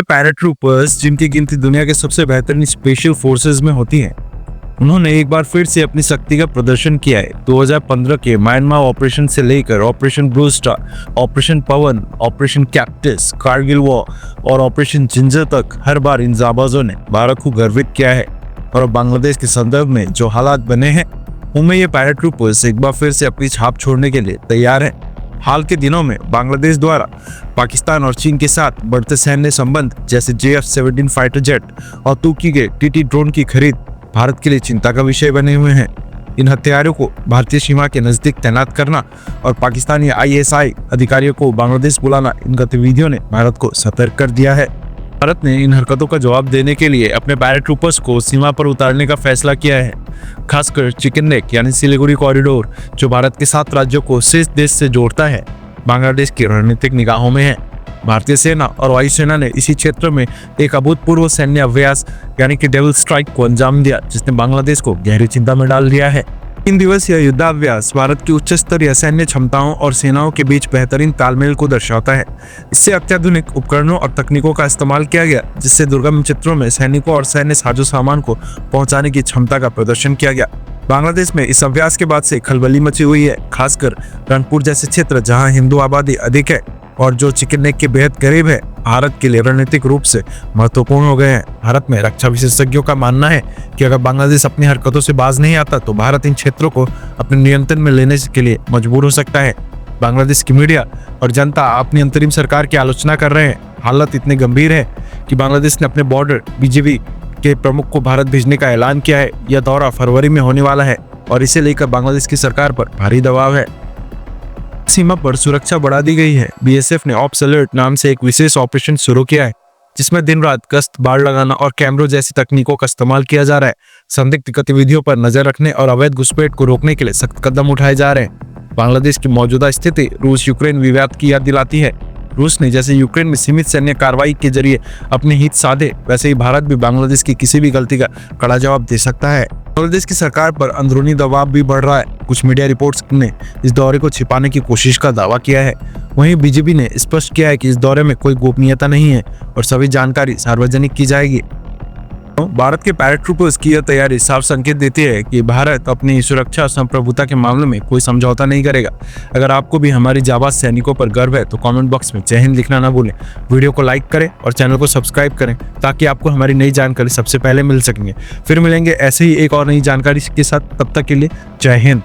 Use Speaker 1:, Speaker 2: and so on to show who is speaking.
Speaker 1: Paratroopers जिनकी गिनती दुनिया के सबसे बेहतरीन स्पेशल फोर्सेस में होती है, उन्होंने एक बार फिर से अपनी शक्ति का प्रदर्शन किया है। 2015 के म्यांमार ऑपरेशन से लेकर ऑपरेशन ब्लू स्टार, ऑपरेशन पवन, ऑपरेशन कैक्टस, कारगिल वॉर और ऑपरेशन जिंजर तक हर बार इन जाबाजों ने भारत को गर्वित किया है। और अब बांग्लादेश के संदर्भ में जो हालात बने हैं, उनमें ये पैराट्रूपर्स एक बार फिर से अपनी छाप छोड़ने के लिए तैयार हैं। हाल के दिनों में बांग्लादेश द्वारा पाकिस्तान और चीन के साथ बढ़ते सैन्य संबंध, जैसे JF-17 फाइटर जेट और तुर्की के TT ड्रोन की खरीद भारत के लिए चिंता का विषय बने हुए हैं। इन हथियारों को भारतीय सीमा के नजदीक तैनात करना और पाकिस्तानी ISI अधिकारियों को बांग्लादेश बुलाना, इन गतिविधियों ने भारत को सतर्क कर दिया है। भारत ने इन हरकतों का जवाब देने के लिए अपने पैराट्रूपर्स को सीमा पर उतारने का फैसला किया है। खासकर चिकन नेक यानी सिलीगुड़ी कॉरिडोर, जो भारत के 7 राज्यों को शेष देश से जोड़ता है, बांग्लादेश की रणनीतिक निगाहों में है। भारतीय सेना और वायुसेना ने इसी क्षेत्र में एक अभूतपूर्व सैन्य अभ्यास यानी कि डेविल स्ट्राइक को अंजाम दिया, जिसने बांग्लादेश को गहरी चिंता में डाल दिया है। 3 दिवसीय युद्धाभ्यास भारत की उच्च स्तरीय सैन्य क्षमताओं और सेनाओं के बीच बेहतरीन तालमेल को दर्शाता है। इससे अत्याधुनिक उपकरणों और तकनीकों का इस्तेमाल किया गया, जिससे दुर्गम क्षेत्रों में सैनिकों और सैन्य साजो सामान को पहुंचाने की क्षमता का प्रदर्शन किया गया। बांग्लादेश में इस अभ्यास के बाद से खलबली मची हुई है, खासकर रंगपुर जैसे क्षेत्र जहां हिंदू आबादी अधिक है और जो चिकन नेक के बेहद करीब है, भारत के लिए रणनीतिक रूप से महत्वपूर्ण हो गए हैं। भारत में रक्षा विशेषज्ञों का मानना है कि अगर बांग्लादेश अपनी हरकतों से बाज नहीं आता तो भारत इन क्षेत्रों को अपने नियंत्रण में लेने के लिए मजबूर हो सकता है। बांग्लादेश की मीडिया और जनता अपनी अंतरिम सरकार की आलोचना कर रहे हैं। हालत इतनी गंभीर है कि बांग्लादेश ने अपने बॉर्डर BGB के प्रमुख को भारत भेजने का ऐलान किया है। यह दौरा फरवरी में होने वाला है और इसे लेकर बांग्लादेश की सरकार पर भारी दबाव है। सीमा पर सुरक्षा बढ़ा दी गई है। BSF ने ऑप्स अलर्ट नाम से एक विशेष ऑपरेशन शुरू किया है, जिसमें दिन रात गश्त, बाड़ लगाना और कैमरों जैसी तकनीकों का इस्तेमाल किया जा रहा है। संदिग्ध गतिविधियों पर नजर रखने और अवैध घुसपैठ को रोकने के लिए सख्त कदम उठाए जा रहे हैं। बांग्लादेश की मौजूदा स्थिति रूस यूक्रेन विवाद की याद दिलाती है। रूस ने जैसे यूक्रेन में सीमित सैन्य कार्रवाई के जरिए अपने हित साधे, वैसे ही भारत भी बांग्लादेश की किसी भी गलती का कड़ा जवाब दे सकता है। बांग्लादेश की सरकार पर अंदरूनी दबाव भी बढ़ रहा है। कुछ मीडिया रिपोर्ट्स ने इस दौरे को छिपाने की कोशिश का दावा किया है। वहीं BJP ने स्पष्ट किया है कि इस दौरे में कोई गोपनीयता नहीं है और सभी जानकारी सार्वजनिक की जाएगी। भारत के पैराट्रूपर्स की यह तैयारी साफ संकेत देती है कि भारत अपनी सुरक्षा और संप्रभुता के मामले में कोई समझौता नहीं करेगा। अगर आपको भी हमारी जाबाज सैनिकों पर गर्व है तो कमेंट बॉक्स में जय हिंद लिखना ना भूलें। वीडियो को लाइक करें और चैनल को सब्सक्राइब करें ताकि आपको हमारी नई जानकारी सबसे पहले मिल सकेंगे। फिर मिलेंगे ऐसे ही एक और नई जानकारी के साथ। तब तक के लिए जय हिंद।